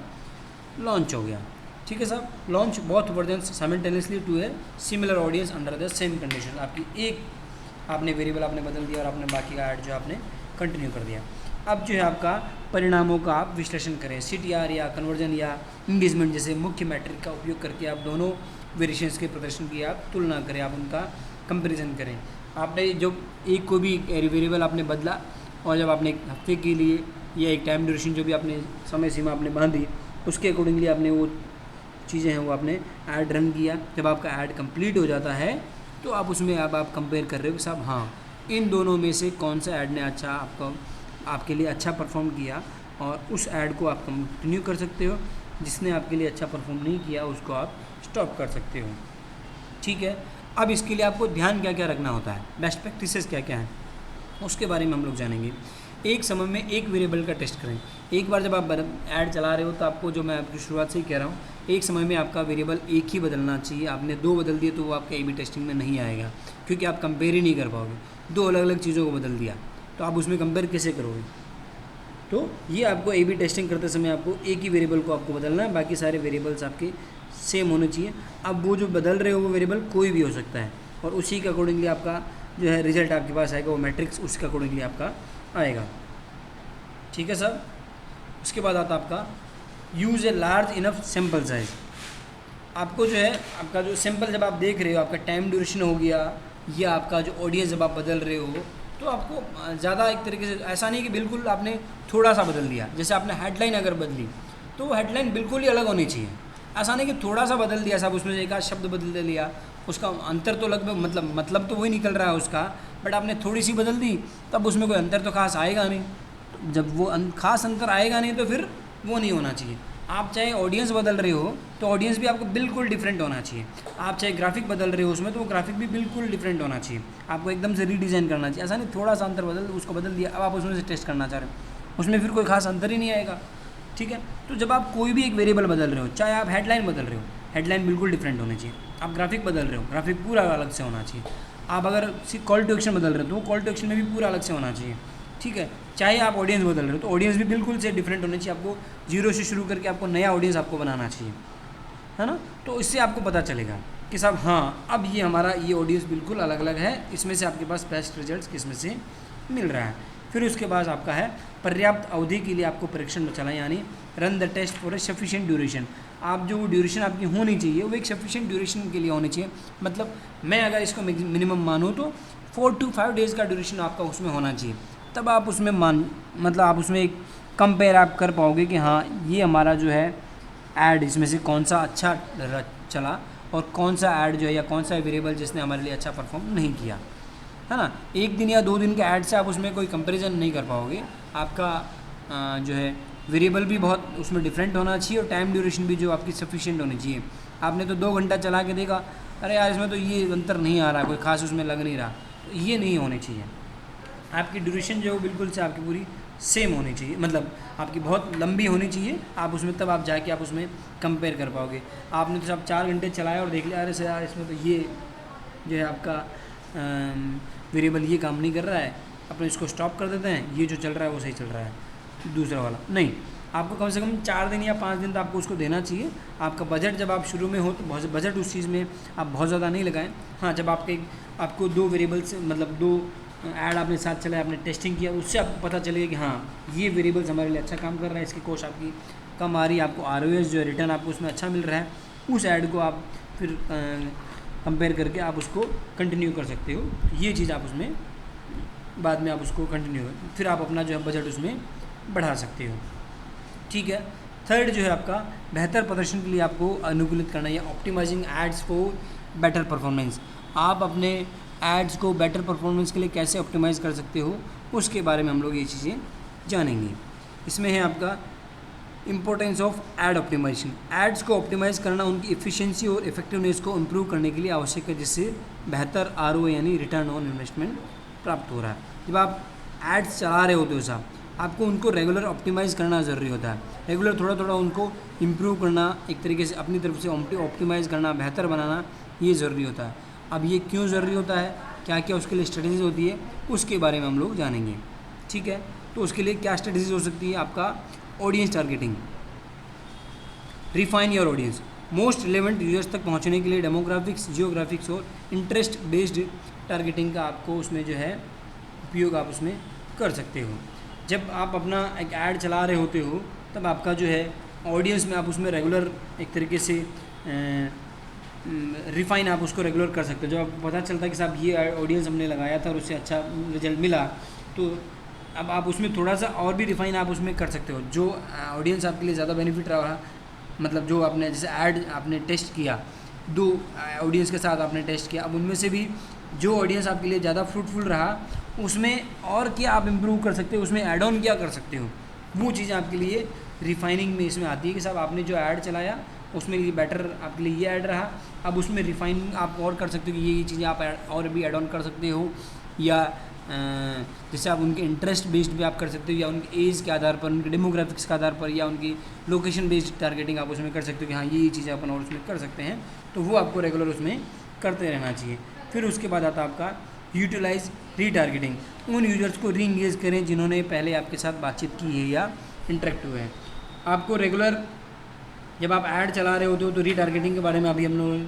लॉन्च हो गया। ठीक है साहब, launch both versions simultaneously to a similar audience under the same condition. आपकी एक आपने वेरिएबल आपने बदल दिया और आपने बाकी का ऐड जो आपने कंटिन्यू कर दिया। अब जो है आपका परिणामों का आप विश्लेषण करें, CTR या कन्वर्जन या इंगेजमेंट जैसे मुख्य मैट्रिक का उपयोग करके आप दोनों वेरिएशंस के प्रदर्शन की आप तुलना करें, आप उनका कंपैरिजन करें। आपने जो एक को भी वेरिएबल आपने बदला और जब आपने एक हफ्ते के लिए या एक टाइम ड्यूरेशन जो भी आपने समय सीमा आपने बांधी, उसके अकॉर्डिंगली आपने वो चीज़ें हैं वो आपने ऐड रन किया। जब आपका ऐड कंप्लीट हो जाता है तो आप उसमें अब आप कंपेयर कर रहे हो कि साहब हाँ इन दोनों में से कौन सा ऐड ने अच्छा आपके लिए अच्छा परफॉर्म किया, और उस ऐड को आप कंटिन्यू कर सकते हो। जिसने आपके लिए अच्छा परफॉर्म नहीं किया उसको आप स्टॉप कर सकते हो। ठीक है, अब इसके लिए आपको ध्यान क्या क्या रखना होता है, बेस्ट प्रैक्टिसेस क्या क्या हैं, उसके बारे में हम लोग जानेंगे। एक समय में एक वेरिएबल का टेस्ट करें। एक बार जब आप ऐड चला रहे हो तो आपको, जो मैं आपकी शुरुआत से ही कह रहा हूँ, एक समय में आपका वेरिएबल एक ही बदलना चाहिए। आपने 2 बदल दिए तो वो आपके ए बी टेस्टिंग में नहीं आएगा, क्योंकि आप कंपेयर ही नहीं कर पाओगे। 2 अलग अलग चीज़ों को बदल दिया तो आप उसमें कंपेयर कैसे करोगे। तो ये आपको ए बी टेस्टिंग करते समय आपको एक ही वेरिएबल को आपको बदलना है, बाकी सारे वेरिएबल्स आपके सेम होने चाहिए। अब वो जो बदल रहे हो वो वेरिएबल कोई भी हो सकता है, और उसी के अकॉर्डिंगली आपका जो है रिजल्ट आपके पास आएगा, वो मैट्रिक्स उसके अकॉर्डिंगली आपका आएगा। ठीक है सर। उसके बाद आता आपका use a large enough sample size. आपको जो है आपका जो सैम्पल जब आप देख रहे हो, आपका टाइम ड्यूरेशन हो गया, या आपका जो ऑडियंस जब आप बदल रहे हो, तो आपको ज़्यादा एक तरीके से ऐसा नहीं कि बिल्कुल आपने थोड़ा सा बदल दिया। जैसे आपने हेडलाइन अगर बदली तो वो हेडलाइन बिल्कुल ही अलग होनी चाहिए। ऐसा नहीं कि थोड़ा सा बदल दिया साहब, उसमें से एक आध शब्द बदल लिया, उसका अंतर तो लगभग मतलब तो वही निकल रहा है उसका, बट आपने थोड़ी सी बदल दी तब उसमें कोई अंतर तो खास आएगा नहीं। तो जब वो खास अंतर आएगा नहीं तो फिर वो नहीं होना चाहिए। आप चाहे ऑडियंस बदल रहे हो तो ऑडियंस भी आपको बिल्कुल डिफरेंट होना चाहिए। आप चाहे ग्राफिक बदल रहे हो उसमें, तो वो ग्राफिक भी बिल्कुल डिफरेंट होना चाहिए। आपको एकदम से रीडिज़ाइन करना चाहिए। ऐसा नहीं थोड़ा सा अंतर उसको बदल दिया, अब आप उसमें से टेस्ट करना चाह रहे हो, उसमें फिर कोई खास अंतर ही नहीं आएगा। ठीक है, तो जब आप कोई भी एक वेरिएबल बदल रहे हो, चाहे आप हेडलाइन बदल रहे हो, हेडलाइन बिल्कुल डिफरेंट होनी चाहिए। आप ग्राफिक बदल रहे हो, ग्राफिक पूरा अलग से होना चाहिए। आप अगर कॉल टू एक्शन बदल रहे हो तो कॉल टू एक्शन में भी पूरा अलग से होना चाहिए। ठीक है, चाहे आप ऑडियंस बदल रहे हो तो ऑडियंस भी बिल्कुल से डिफरेंट होनी चाहिए। आपको जीरो से शुरू करके आपको नया ऑडियंस आपको बनाना चाहिए, है ना। तो इससे आपको पता चलेगा कि साहब हाँ अब ये हमारा ये ऑडियंस बिल्कुल अलग अलग है, इसमें से आपके पास बेस्ट रिजल्ट्स किसमें से मिल रहा है। फिर उसके बाद आपका है पर्याप्त अवधि के लिए आपको परीक्षण चलाएं, यानी run the test for a sufficient duration. आप जो ड्यूरेशन आपकी होनी चाहिए वो एक सफिशिएंट ड्यूरेशन के लिए होनी चाहिए। मतलब मैं अगर इसको मिनिमम मानूँ तो 4 to 5 डेज़ का ड्यूरेशन आपका उसमें होना चाहिए। तब आप उसमें मतलब आप उसमें एक कंपेयर आप कर पाओगे कि हाँ ये हमारा जो है ऐड, इसमें से कौन सा अच्छा चला और कौन सा ऐड जो है या कौन सा वेरिएबल जिसने हमारे लिए अच्छा परफॉर्म नहीं किया, है ना। 1 दिन या 2 दिन के ऐड से आप उसमें कोई कंपैरिजन नहीं कर पाओगे। आपका जो है वेरिएबल भी बहुत उसमें डिफरेंट होना चाहिए, और टाइम ड्यूरेशन भी जो आपकी सफिशिएंट होनी चाहिए। आपने तो 2 घंटा चला के देखा, अरे यार इसमें तो ये अंतर नहीं आ रहा, कोई खास उसमें लग नहीं रहा, तो ये नहीं होनी चाहिए। आपकी ड्यूरेशन जो है बिल्कुल से आपकी पूरी सेम होनी चाहिए, मतलब आपकी बहुत लंबी होनी चाहिए। आप उसमें तब आप जाके आप उसमें कंपेयर कर पाओगे। आपने तो सब 4 घंटे चलाया और देख लिया अरे सर यार इसमें तो ये जो है आपका वेरिएबल ये काम नहीं कर रहा है, अपने इसको स्टॉप कर देते हैं, ये जो चल रहा है वो सही चल रहा है दूसरा वाला नहीं। आपको कम से कम 4 दिन या 5 दिन तो आपको उसको देना चाहिए। आपका बजट जब आप शुरू में हो तो बजट उस चीज़ में आप बहुत ज़्यादा नहीं लगाएं। हाँ, जब आपको 2 वेरिएबल्स मतलब 2 ऐड आपने साथ चलाया, आपने टेस्टिंग किया, उससे आपको पता चलेगा कि हाँ ये वेरिएबल्स हमारे लिए अच्छा काम कर रहा है, इसकी कॉस्ट आपकी कम आ रही है, आपको ROS जो है रिटर्न आपको उसमें अच्छा मिल रहा है। उस ऐड को आप फिर कंपेयर करके आप उसको कंटिन्यू कर सकते हो। ये चीज़ आप उसमें बाद में आप उसको कंटिन्यू फिर आप अपना जो है बजट उसमें बढ़ा सकते हो। ठीक है। थर्ड जो है आपका बेहतर प्रदर्शन के लिए आपको अनुकूलित करना है, optimising ads for better performance. आप अपने एड्स को बेटर परफॉर्मेंस के लिए कैसे ऑप्टिमाइज़ कर सकते हो, उसके बारे में हम लोग ये चीज़ें जानेंगे। इसमें है आपका importance of ad optimisation. Ads को ऑप्टिमाइज़ करना उनकी एफिशिएंसी और इफेक्टिवनेस को इम्प्रूव करने के लिए आवश्यक है, जिससे बेहतर ROI यानी रिटर्न ऑन इन्वेस्टमेंट प्राप्त हो रहा है। जब आप एड्स चला रहे होते हो साहब, आपको उनको रेगुलर ऑप्टिमाइज़ करना ज़रूरी होता है। रेगुलर थोड़ा थोड़ा उनको इम्प्रूव करना, एक तरीके से अपनी तरफ से ऑप्टिमाइज़ करना, बेहतर बनाना, ये ज़रूरी होता है। अब ये क्यों ज़रूरी होता है, क्या क्या उसके लिए स्ट्रेटजीज होती है, उसके बारे में हम लोग जानेंगे। ठीक है, तो उसके लिए क्या स्ट्रेटजीज हो सकती है, आपका audience targeting, refine your audience, most relevant users तक पहुंचने के लिए डेमोग्राफिक्स, जियोग्राफिक्स और इंटरेस्ट बेस्ड टारगेटिंग का आपको उसमें जो है उपयोग आप उसमें कर सकते हो। जब आप अपना एक ऐड चला रहे होते हो तब आपका जो है ऑडियंस में आप उसमें रेगुलर एक तरीके से रिफाइन आप उसको रेगुलर कर सकते हो। जब आपको पता चलता है कि साहब ये ऑडियंस हमने लगाया था और उससे अच्छा रिजल्ट मिला, तो अब आप उसमें थोड़ा सा और भी रिफाइन आप उसमें कर सकते हो। जो ऑडियंस आपके लिए ज़्यादा बेनिफिट रहा मतलब जो आपने जैसे ऐड आपने टेस्ट किया, 2 ऑडियंस के साथ आपने टेस्ट किया, अब उनमें से भी जो ऑडियंस आपके लिए ज़्यादा फ्रूटफुल रहा उसमें और क्या आप इम्प्रूव कर सकते हो, उसमें ऐड ऑन क्या कर सकते हो, वो चीज़ें आपके लिए रिफाइनिंग में इसमें आती है कि साहब आपने जो ऐड चलाया उसमें ये बेटर आपके लिए ये ऐड रहा, अब उसमें रिफाइनिंग आप और कर सकते हो कि ये चीज़ें आप और भी ऐड ऑन कर सकते हो, या जैसे आप उनके इंटरेस्ट बेस्ड भी आप कर सकते हो, या उनके एज के आधार पर, उनके डेमोग्राफिक्स के आधार पर, या उनकी लोकेशन बेस्ड टारगेटिंग आप उसमें कर सकते हो कि हाँ ये चीज़ें अपन और उसमें कर सकते हैं। तो वो आपको रेगुलर उसमें करते रहना चाहिए। फिर उसके बाद आता है आपका यूटिलाइज रीटारगेटिंग, उन यूजर्स को री इंगेज करें जिन्होंने पहले आपके साथ बातचीत की है या इंटरेक्ट हुए हैं। आपको रेगुलर जब आप ऐड चला रहे होते हो तो रीटारगेटिंग के बारे में अभी हम लोगों ने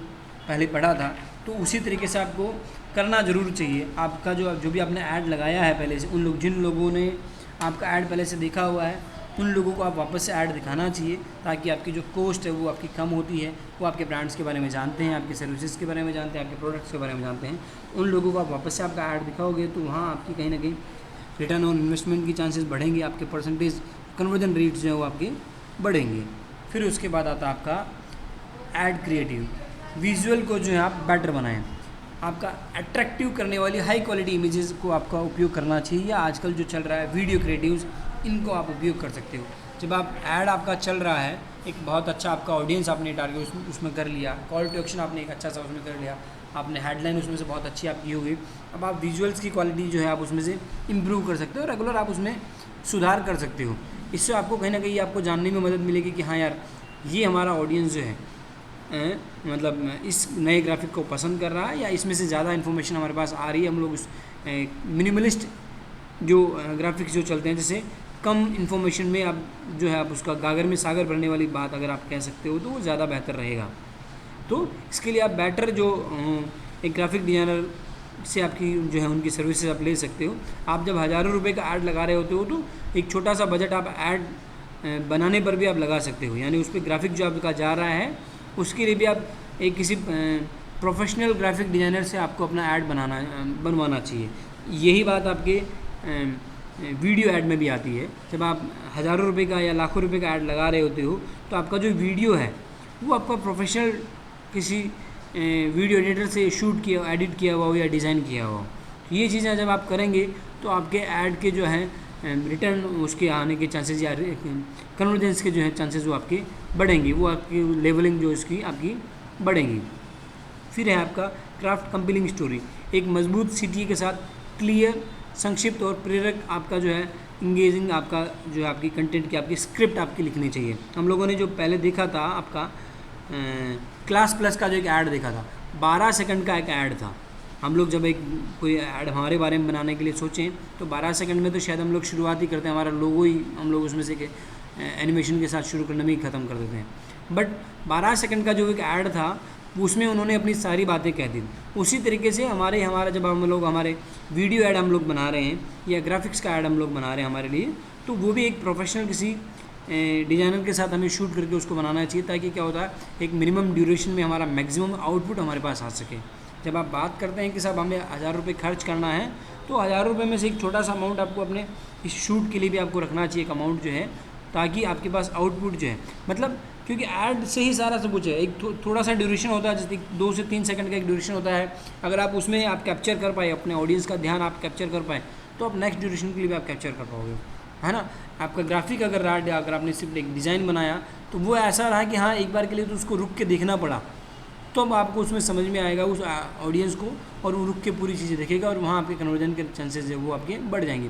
पहले पढ़ा था, तो उसी तरीके से आपको करना ज़रूर चाहिए। आपका जो भी आपने ऐड लगाया है पहले से, उन लोग जिन लोगों ने आपका ऐड पहले से देखा हुआ है उन लोगों को आप वापस से ऐड दिखाना चाहिए, ताकि आपकी जो कॉस्ट है वो आपकी कम होती है, वो आपके ब्रांड्स के बारे में जानते हैं, आपके सर्विसेज के बारे में जानते हैं, आपके प्रोडक्ट्स के बारे में जानते हैं, उन लोगों को आप वापस से आपका ऐड दिखाओगे तो वहाँ आपकी कहीं ना कहीं रिटर्न ऑन इन्वेस्टमेंट की चांसेस बढ़ेंगे, आपके परसेंटेज कन्वर्जन रेट्स जो है वो आपके बढ़ेंगे। फिर उसके बाद आता है आपका ऐड क्रिएटिव, विजुअल को जो है आप बेटर बनाएं, आपका अट्रैक्टिव करने वाली हाई क्वालिटी इमेजेस को आपका उपयोग करना चाहिए, या आजकल जो चल रहा है वीडियो क्रिएटिव्स, इनको आप उपयोग कर सकते हो। जब आप ऐड आपका चल रहा है, एक बहुत अच्छा आपका ऑडियंस आपने टारगेट उसमें कर लिया, कॉल टू एक्शन आपने एक अच्छा सा उसमें कर लिया, आपने हेडलाइन उसमें से बहुत अच्छी आपकी होगी, अब आप विजुअल्स की क्वालिटी जो है आप उसमें से इम्प्रूव कर सकते हो, रेगुलर आप उसमें सुधार कर सकते हो। इससे आपको कहीं ना कहीं आपको जानने में मदद मिलेगी कि हाँ यार ये हमारा ऑडियंस जो है मतलब इस नए ग्राफिक को पसंद कर रहा है, या इसमें से ज़्यादा इन्फॉर्मेशन हमारे पास आ रही है। हम लोग उस मिनिमलिस्ट जो ग्राफिक्स जो चलते हैं, जैसे कम इन्फॉर्मेशन में आप जो है आप उसका गागर में सागर भरने वाली बात अगर आप कह सकते हो तो वो ज़्यादा बेहतर रहेगा। तो इसके लिए आप बेटर जो एक ग्राफिक डिज़ाइनर से आपकी जो है उनकी सर्विसेज आप ले सकते हो। आप जब हज़ारों रुपए का ऐड लगा रहे होते हो तो एक छोटा सा बजट आप ऐड बनाने पर भी आप लगा सकते हो, यानी उस पर ग्राफिक जो आपका जा रहा है उसके लिए भी आप एक किसी प्रोफेशनल ग्राफिक डिज़ाइनर से आपको अपना ऐड बनवाना चाहिए। यही बात आपके वीडियो ऐड में भी आती है। जब आप हज़ारों रुपए का या लाखों रुपए का ऐड लगा रहे होते हो तो आपका जो वीडियो है वो आपका प्रोफेशनल किसी वीडियो एडिटर से शूट किया, एडिट किया हुआ हो या डिज़ाइन किया हुआ हो। ये चीज़ें जब आप करेंगे तो आपके ऐड के जो है रिटर्न उसके आने के चांसेस या कन्वर्जेंस के जो है चांसेस वो आपके बढ़ेंगी, वो आपकी लेवलिंग जो इसकी आपकी बढ़ेंगी। फिर है आपका क्राफ्ट कंपेलिंग स्टोरी, एक मजबूत सीटी के साथ क्लियर, संक्षिप्त और प्रेरक आपका जो है इंगेजिंग आपका जो है आपकी कंटेंट की आपकी स्क्रिप्ट आपकी लिखनी चाहिए। हम लोगों ने जो पहले देखा था आपका क्लास प्लस का जो एक ऐड देखा था, 12 सेकंड का एक ऐड था। हम लोग जब एक कोई ऐड हमारे बारे में बनाने के लिए सोचें तो 12 सेकंड में तो शायद हम लोग शुरुआत ही करते हैं, हमारा लोगो ही हम लोग उसमें से एनिमेशन के साथ शुरू करने में ही ख़त्म कर देते हैं। बट 12 सेकंड का जो एक ऐड था उसमें उन्होंने अपनी सारी बातें कह दी। उसी तरीके से हमारा जब हम लोग हमारे वीडियो ऐड हम लोग बना रहे हैं या ग्राफिक्स का ऐड हम लोग बना रहे हैं हमारे लिए, तो वो भी एक प्रोफेशनल किसी डिज़ाइनर के साथ हमें शूट करके उसको बनाना चाहिए, ताकि क्या होता है एक मिनिमम ड्यूरेशन में हमारा मैक्सिमम आउटपुट हमारे पास आ सके। जब आप बात करते हैं कि साहब हमें 1000 रुपये खर्च करना है तो 1000 रुपये में से एक छोटा सा अमाउंट आपको अपने इस शूट के लिए भी आपको रखना चाहिए, एक अमाउंट जो है, ताकि आपके पास आउटपुट जो है, मतलब क्योंकि ऐड से ही सारा सब कुछ है। एक थोड़ा सा ड्यूरेशन होता है, जैसे 2 से 3 सेकंड का एक ड्यूरेशन होता है। अगर आप उसमें आप कैप्चर कर पाए, अपने ऑडियंस का ध्यान आप कैप्चर कर पाए, तो आप नेक्स्ट ड्यूरेशन के लिए भी आप कैप्चर कर पाओगे, है ना। आपका ग्राफिक अगर रहा, अगर आपने सिर्फ एक डिज़ाइन बनाया तो वो ऐसा रहा कि हाँ एक बार के लिए तो उसको रुक के देखना पड़ा, तो अब आपको उसमें समझ में आएगा उस ऑडियंस को, और वो रुक के पूरी चीज़ें देखेगा और वहाँ आपके कन्वर्जन के चांसेस है वो आपके बढ़ जाएंगे।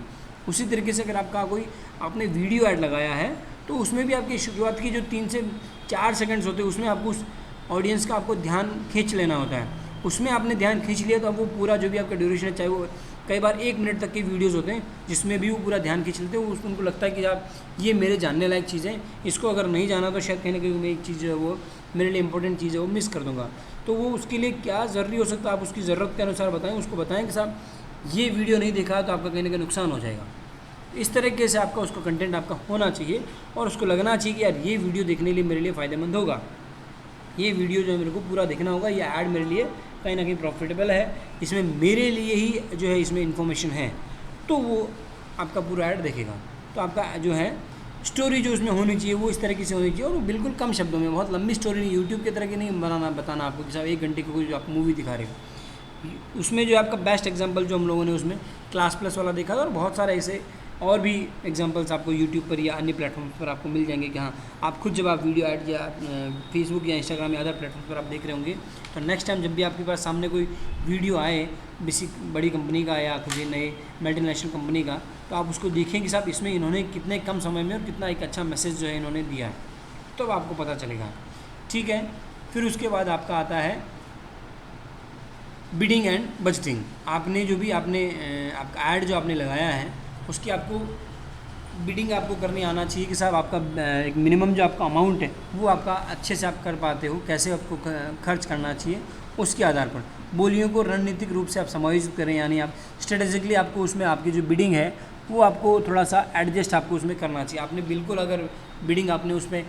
उसी तरीके से अगर आपका कोई आपने वीडियो ऐड लगाया है तो उसमें भी आपकी शुरुआत की जो 3 से 4 सेकंड्स होते हैं उसमें आपको उस ऑडियंस का आपको ध्यान खींच लेना होता है। उसमें आपने ध्यान खींच लिया तो अब वो पूरा जो भी आपका ड्यूरेशन है, चाहे वो कई बार 1 मिनट तक के वीडियोस होते हैं जिसमें भी वो पूरा ध्यान खींच लेते हैं, उसको उनको लगता है कि यार ये मेरे जानने लायक चीज़ है, इसको अगर नहीं जाना तो शायद कहीं ना कहीं मैं एक चीज़ है वो मेरे लिए इंपॉर्टेंट चीज़ है वो मिस कर दूँगा। तो वो उसके लिए क्या ज़रूरी हो सकता है आप उसकी ज़रूरत के अनुसार बताएं, उसको बताएं कि साहब ये वीडियो नहीं देखा तो आपका कहीं ना कहीं नुकसान हो जाएगा। इस तरीके से आपका उसका कंटेंट आपका होना चाहिए और उसको लगना चाहिए कि यार ये वीडियो देखने के लिए मेरे लिए फ़ायदेमंद होगा, ये वीडियो जो है मेरे को पूरा देखना होगा, ये ऐड मेरे लिए कहीं ना कहीं प्रॉफिटेबल है, इसमें मेरे लिए ही जो है इसमें इन्फॉर्मेशन है, तो वो आपका पूरा ऐड देखेगा। तो आपका जो है स्टोरी जो उसमें होनी चाहिए वो इस तरीके से होनी चाहिए, और वो बिल्कुल कम शब्दों में, बहुत लंबी स्टोरी नहीं, यूट्यूब की तरह की नहीं बताना आपको कि साहब 1 घंटे की कोई जो आप मूवी दिखा रहे हो। उसमें जो आपका बेस्ट एग्जांपल जो हम लोगों ने उसमें क्लास प्लस वाला देखा था, और बहुत सारे ऐसे और भी एग्जांपल्स आपको यूट्यूब पर या अन्य प्लेटफॉर्म्स पर आपको मिल जाएंगे कि हाँ आप खुद जब आप वीडियो ऐड या फेसबुक या इंस्टाग्राम या अदर प्लेटफॉर्म पर आप देख रहे होंगे, तो नेक्स्ट टाइम जब भी आपके पास सामने कोई वीडियो आए किसी बड़ी कंपनी का या किसी नए मल्टीनेशनल कंपनी का, तो आप उसको देखें कि साहब इसमें इन्होंने कितने कम समय में और कितना एक अच्छा मैसेज जो है इन्होंने दिया है, तो आपको पता चलेगा। ठीक है, फिर उसके बाद आपका आता है बिडिंग एंड बजटिंग। आपने जो भी आपका ऐड जो आपने लगाया है उसकी आपको बिडिंग आपको करनी आना चाहिए कि साहब आपका एक मिनिमम जो आपका अमाउंट है वो आपका अच्छे से आप कर पाते हो, कैसे आपको खर्च करना चाहिए, उसके आधार पर बोलियों को रणनीतिक रूप से आप समायोजित करें, यानी आप स्ट्रेटेजिकली आपको उसमें आपकी जो बिडिंग है वो आपको थोड़ा सा एडजस्ट आपको उसमें करना चाहिए। आपने बिल्कुल अगर बिडिंग आपने उसमें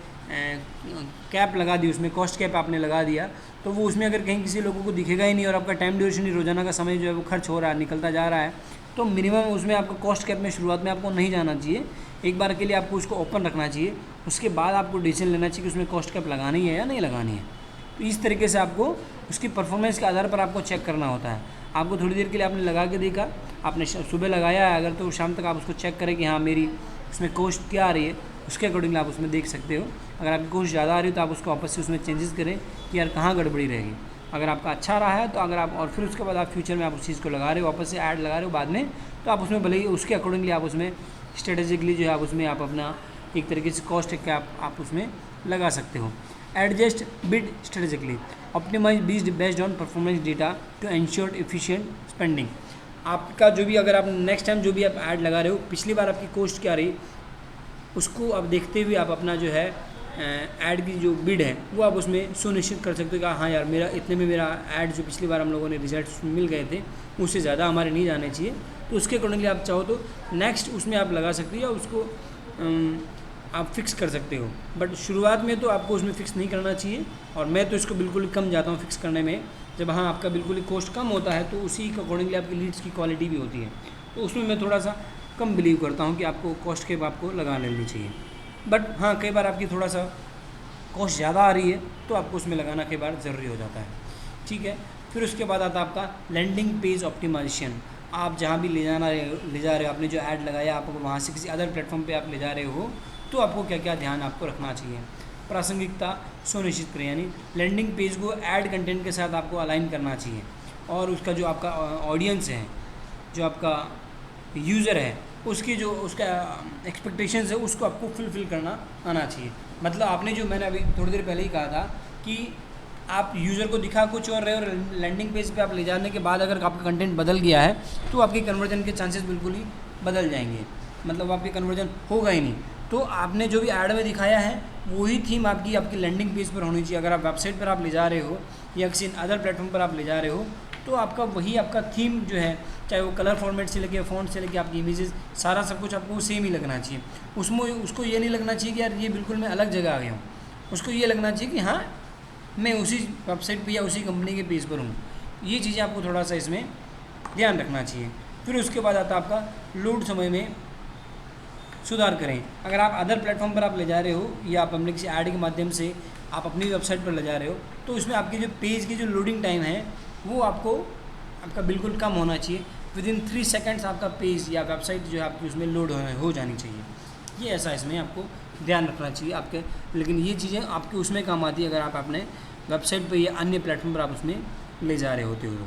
कैप लगा दी, उसमें कॉस्ट कैप आपने लगा दिया, तो वो उसमें अगर कहीं किसी लोगों को दिखेगा ही नहीं और आपका टाइम ड्यूरेशन ही रोजाना का समय जो है वो खर्च हो रहा है, निकलता जा रहा है, तो मिनिमम उसमें आपको कॉस्ट कैप में शुरुआत में आपको नहीं जाना चाहिए। एक बार के लिए आपको उसको ओपन रखना चाहिए, उसके बाद आपको डिसीजन लेना चाहिए कि उसमें कॉस्ट कैप लगानी है या नहीं लगानी है। तो इस तरीके से आपको उसकी परफॉर्मेंस के आधार पर आपको चेक करना होता है। आपको थोड़ी देर के लिए आपने लगा के देखा, आपने सुबह लगाया है अगर, तो शाम तक आप उसको चेक करें कि हाँ मेरी उसमें कॉस्ट क्या आ रही है, उसके अकॉर्डिंगली आप उसमें देख सकते हो। अगर आपकी कॉस्ट ज़्यादा आ रही है तो आप उसको वापस से उसमें चेंजेस करें कि यार कहाँ गड़बड़ी रहेगी। अगर आपका अच्छा रहा है तो अगर आप, और फिर उसके बाद आप फ्यूचर में आप उस चीज़ को लगा रहे हो, वापस से ऐड लगा रहे हो बाद में, तो आप उसमें भले ही उसके अकॉर्डिंगली आप उसमें स्ट्रेटेजिकली जो है आप उसमें आप अपना एक तरीके से कॉस्ट का आप उसमें लगा सकते हो। Adjust bid strategically, optimise based on performance data to ensure efficient spending. आपका जो भी, अगर आप नेक्स्ट टाइम जो भी आप ऐड लगा रहे हो, पिछली बार आपकी कॉस्ट क्या रही उसको आप देखते हुए आप अपना जो है ऐड की जो बिड है वो आप उसमें सुनिश्चित कर सकते हो कि हाँ यार मेरा इतने में मेरा ऐड जो पिछली बार हम लोगों ने रिजल्ट मिल गए थे उससे ज़्यादा हमारे नहीं जाने चाहिए। तो उसके अकॉर्डिंगली आप चाहो तो नेक्स्ट उसमें आप लगा सकते हो या उसको आप फिक्स कर सकते हो, बट शुरुआत में तो आपको उसमें फ़िक्स नहीं करना चाहिए। और मैं तो इसको बिल्कुल ही कम जाता हूँ फिक्स करने में। जब हाँ आपका बिल्कुल ही कॉस्ट कम होता है तो उसी के अकॉर्डिंगली आपकी लीड्स की क्वालिटी भी होती है, तो उसमें मैं थोड़ा सा कम बिलीव करता हूँ कि आपको कॉस्ट के आपको लगा लेनी चाहिए। बट हाँ कई बार आपकी थोड़ा सा कॉस्ट ज़्यादा आ रही है तो आपको उसमें लगाना कई बार ज़रूरी हो जाता है। ठीक है, फिर उसके बाद आता है आपका लैंडिंग पेज ऑप्टिमाइजेशन। आप जहाँ भी ले जा रहे हो, आपने जो ऐड लगाया आप वहाँ से किसी अदर प्लेटफॉर्म पे आप ले जा रहे हो, तो आपको क्या क्या ध्यान आपको रखना चाहिए। प्रासंगिकता सुनिश्चित करें, यानी लैंडिंग पेज को ऐड कंटेंट के साथ आपको अलाइन करना चाहिए, और उसका जो आपका ऑडियंस है, जो आपका यूज़र है, उसकी जो उसका एक्सपेक्टेशंस है उसको आपको फुलफ़िल करना आना चाहिए। मतलब आपने जो, मैंने अभी थोड़ी देर पहले ही कहा था कि आप यूज़र को दिखा कुछ और रहे और लैंडिंग पेज पे आप ले जाने के बाद अगर आपका कंटेंट बदल गया है तो आपके कन्वर्जन के चांसेस बिल्कुल ही बदल जाएंगे, मतलब आपके कन्वर्जन होगा ही नहीं। तो आपने जो भी ऐड में दिखाया है वही थीम आपकी लैंडिंग पेज पर होनी चाहिए। अगर आप वेबसाइट पर आप ले जा रहे हो या किसी अदर प्लेटफॉर्म पर आप ले जा रहे हो तो आपका वही आपका थीम जो है, चाहे वो कलर फॉर्मेट से लेके फ़ॉन्ट से लेके आपकी इमेजेस, सारा सब कुछ आपको सेम ही लगना चाहिए। उसमें उसको ये नहीं लगना चाहिए कि यार ये बिल्कुल मैं अलग जगह आ गया हूँ। उसको ये लगना चाहिए कि हाँ मैं उसी वेबसाइट पे या उसी कंपनी के पेज पर हूँ। ये चीज़ें आपको थोड़ा सा इसमें ध्यान रखना चाहिए। फिर उसके बाद आता है आपका लोड समय में सुधार करें। अगर आप अदर प्लेटफॉर्म पर आप ले जा रहे हो या आप अपने किसी ऐड के माध्यम से आप अपनी वेबसाइट पर ले जा रहे हो तो उसमें आपकी जो पेज की जो लोडिंग टाइम है वो आपका बिल्कुल कम होना चाहिए। विदिन 3 सेकंड्स आपका पेज या वेबसाइट जो है आपकी उसमें लोड हो जानी चाहिए। ये ऐसा इसमें आपको ध्यान रखना चाहिए आपके। लेकिन ये चीज़ें आपके उसमें काम आती है अगर आप अपने वेबसाइट पर या अन्य प्लेटफॉर्म पर आप उसमें ले जा रहे होते हो।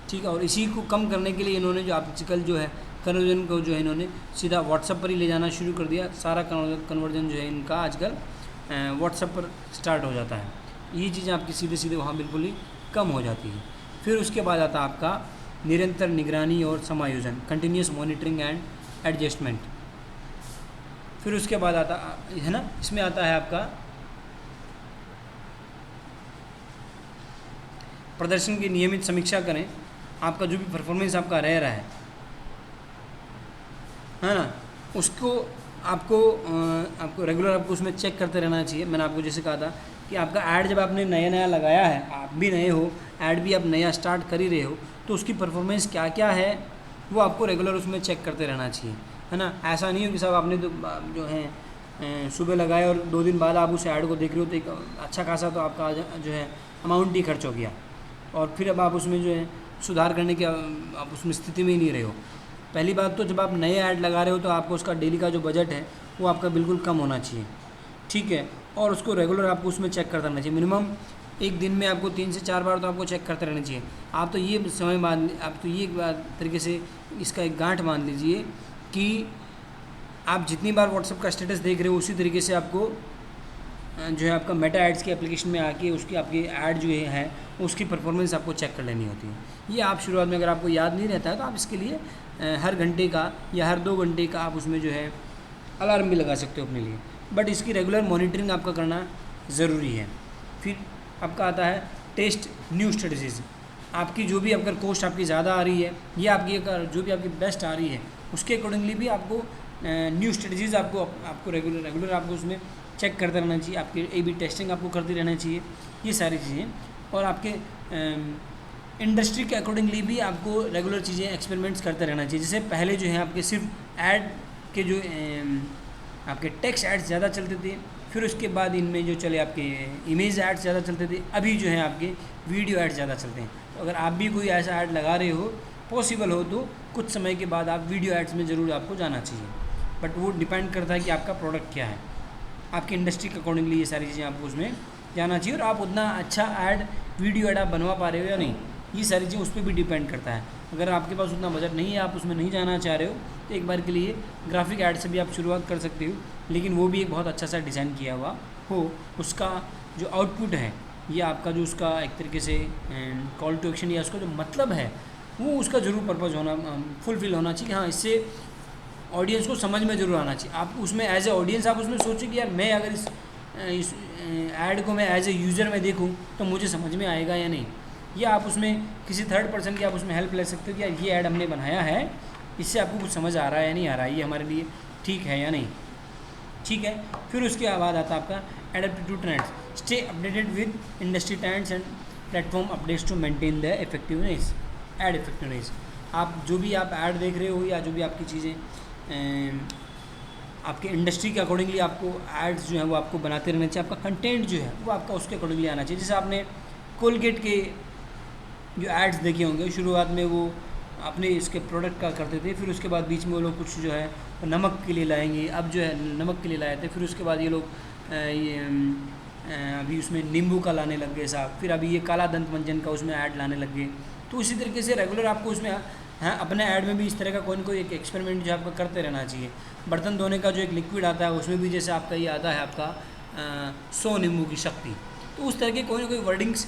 ठीक है, और इसी को कम करने के लिए इन्होंने जो आजकल जो है कन्वर्जन को जो है इन्होंने सीधा व्हाट्सएप पर ही ले जाना शुरू कर दिया। सारा कन्वर्जन जो है इनका आजकल व्हाट्सएप पर स्टार्ट हो जाता है। ये चीज़ें आपकी सीधे सीधे वहाँ बिल्कुल ही कम हो जाती है। फिर उसके बाद आता है आपका निरंतर निगरानी और समायोजन, कंटिन्यूस मॉनिटरिंग एंड एडजस्टमेंट। फिर उसके बाद आता है ना, इसमें आता है आपका प्रदर्शन की नियमित समीक्षा करें। आपका जो भी परफॉर्मेंस आपका रह रहा है ना, उसको आपको रेगुलर आपको उसमें चेक करते रहना चाहिए। मैंने आपको जैसे कहा था कि आपका ऐड जब आपने नया लगाया है, आप भी नए हो, ऐड भी आप नया स्टार्ट कर ही रहे हो, तो उसकी परफॉर्मेंस क्या क्या है वो आपको रेगुलर उसमें चेक करते रहना चाहिए, है ना। ऐसा नहीं हो कि साहब आपने तो जो है सुबह लगाए और 2 दिन बाद आप उस ऐड को देख रहे हो तो एक अच्छा खासा तो आपका जो है अमाउंट ही खर्च हो गया, और फिर अब आप उसमें जो है सुधार करने की आप उसमें स्थिति में ही नहीं रहे हो। पहली बात तो जब आप नए ऐड लगा रहे हो तो आपको उसका डेली का जो बजट है वो आपका बिल्कुल कम होना चाहिए, ठीक है। और उसको रेगुलर आपको उसमें चेक करता रहना चाहिए, मिनिमम एक दिन में आपको 3 से 4 बार तो आपको चेक करते रहना चाहिए। आप तो ये समय मान आप तो ये तरीके से इसका एक गांठ मान लीजिए कि आप जितनी बार व्हाट्सएप का स्टेटस देख रहे हो उसी तरीके से आपको जो है आपका मेटा एड्स के एप्लीकेशन में आके उसकी आपकी ऐड जो है उसकी परफॉर्मेंस आपको चेक कर लेनी होती है। ये आप शुरुआत में अगर आपको याद नहीं रहता है तो आप इसके लिए हर घंटे का या हर 2 घंटे का आप उसमें जो है अलार्म भी लगा सकते हो अपने लिए, बट इसकी रेगुलर मॉनिटरिंग आपका करना ज़रूरी है। फिर आपका आता है टेस्ट न्यू स्ट्रेटजीज़। आपकी जो भी अगर कॉस्ट आपकी ज़्यादा आ रही है या आपकी अगर जो भी आपकी बेस्ट आ रही है उसके अकॉर्डिंगली भी आपको न्यू स्ट्रेटजीज़ आपको रेगुलर आपको उसमें चेक करते रहना चाहिए। आपकी A/B टेस्टिंग आपको करती रहना चाहिए, ये सारी चीज़ें। और आपके इंडस्ट्री के अकॉर्डिंगली भी आपको रेगुलर चीज़ें एक्सपेरिमेंट्स करते रहना चाहिए। जैसे पहले जो है आपके सिर्फ ऐड के जो आपके टेक्स्ट एड्स ज़्यादा चलते थे, फिर उसके बाद इनमें जो चले आपके इमेज एड्स ज़्यादा चलते थे, अभी जो है आपके वीडियो एड्स ज़्यादा चलते हैं। तो अगर आप भी कोई ऐसा ऐड लगा रहे हो, पॉसिबल हो तो कुछ समय के बाद आप वीडियो एड्स में ज़रूर आपको जाना चाहिए, बट वो डिपेंड करता है कि आपका प्रोडक्ट क्या है। आपकी इंडस्ट्री के अकॉर्डिंगली ये सारी चीज़ें आपको उसमें जाना चाहिए, और आप उतना अच्छा ऐड वीडियो ऐड आप बनवा पा रहे हो या नहीं, ये सारी चीज़ें उस पर भी डिपेंड करता है। अगर आपके पास उतना बजट नहीं है, आप उसमें नहीं जाना चाह रहे हो, तो एक बार के लिए ग्राफिक ऐड से भी आप शुरुआत कर सकते हो, लेकिन वो भी एक बहुत अच्छा सा डिज़ाइन किया हुआ हो। उसका जो आउटपुट है या आपका जो उसका एक तरीके से कॉल टू एक्शन या उसका जो मतलब है वो उसका ज़रूर पर्पज़ होना फुलफिल होना चाहिए। हाँ, इससे ऑडियंस को समझ में ज़रूर आना चाहिए। आप उसमें एज ए ऑडियंस आप उसमें सोचो कि यार मैं अगर इस ऐड को मैं एज ए यूज़र में देखूं तो मुझे समझ में आएगा या नहीं, या आप उसमें किसी थर्ड पर्सन की आप उसमें हेल्प ले सकते हो कि यार ये ऐड हमने बनाया है, इससे आपको कुछ समझ आ रहा है या नहीं आ रहा है, ये हमारे लिए ठीक है या नहीं, ठीक है। फिर उसके बाद आता है आपका adapt to trends, stay updated with industry trends and platform updates to maintain the effectiveness, ad effectiveness. आप जो भी आप ऐड देख रहे हो या जो भी आपकी चीज़ें आपके इंडस्ट्री के अकॉर्डिंगली आपको एड्स जो है वो आपको बनाते रहना चाहिए। आपका कंटेंट जो है वो आपका उसके अकॉर्डिंगली आना चाहिए। जैसे आपने कोलगेट के जो एड्स देखे होंगे, शुरुआत में वो अपने इसके प्रोडक्ट का करते थे, फिर उसके बाद बीच में वो लोग कुछ जो है नमक के लिए लाएंगे, अब जो है नमक के लिए लाए थे, फिर उसके बाद ये लोग अभी उसमें नींबू का लाने लग गए साहब, फिर अभी ये काला दंत मंजन का उसमें ऐड लाने लग गए। तो उसी तरीके से रेगुलर आपको उसमें अपने ऐड में भी इस तरह का कोई ना कोई एक एक्सपेरिमेंट जो आपका करते रहना चाहिए। बर्तन धोने का जो एक लिक्विड आता है उसमें भी जैसे आपका ये आता है आपका 100 नींबू की शक्ति, तो उस तरह के कोई ना कोई वर्डिंग्स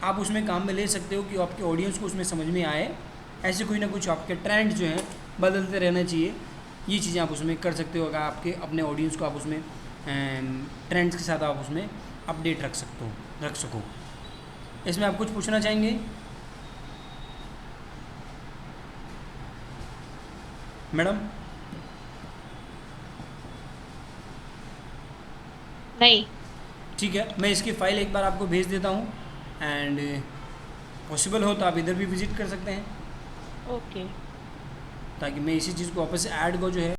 आप उसमें काम में ले सकते हो कि आपके ऑडियंस को उसमें समझ में आए। ऐसे कोई ना कुछ आपके ट्रेंड जो हैं बदलते रहना चाहिए, ये चीज़ें आप उसमें कर सकते हो। अगर आपके अपने ऑडियंस को आप उसमें ट्रेंड्स के साथ आप उसमें अपडेट रख सको। इसमें आप कुछ पूछना चाहेंगे मैडम? नहीं। ठीक है, मैं इसकी फ़ाइल एक बार आपको भेज देता हूँ, एंड पॉसिबल हो तो आप इधर भी विज़िट कर सकते हैं, ओके। ताकि मैं इसी चीज़ को वापस से ऐड को जो है